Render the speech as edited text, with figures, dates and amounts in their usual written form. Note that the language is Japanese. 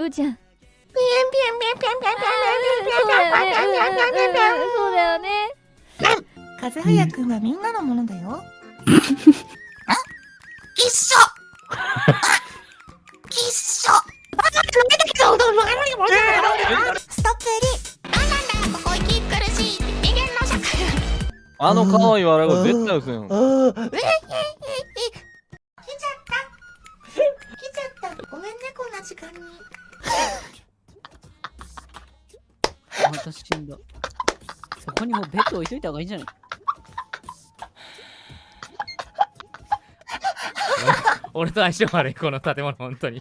うじゃん。そうだよね。風早くんはみんなのものだよ。一緒一緒ストップリなんなんだここ息苦しい人間の社会あの可愛い笑い声絶対嘘やん。来ちゃったごめんねこんな時間にまた死んだ。そこにもうベッド置いといた方がいいんじゃない？俺と相性悪いこの建物本当に。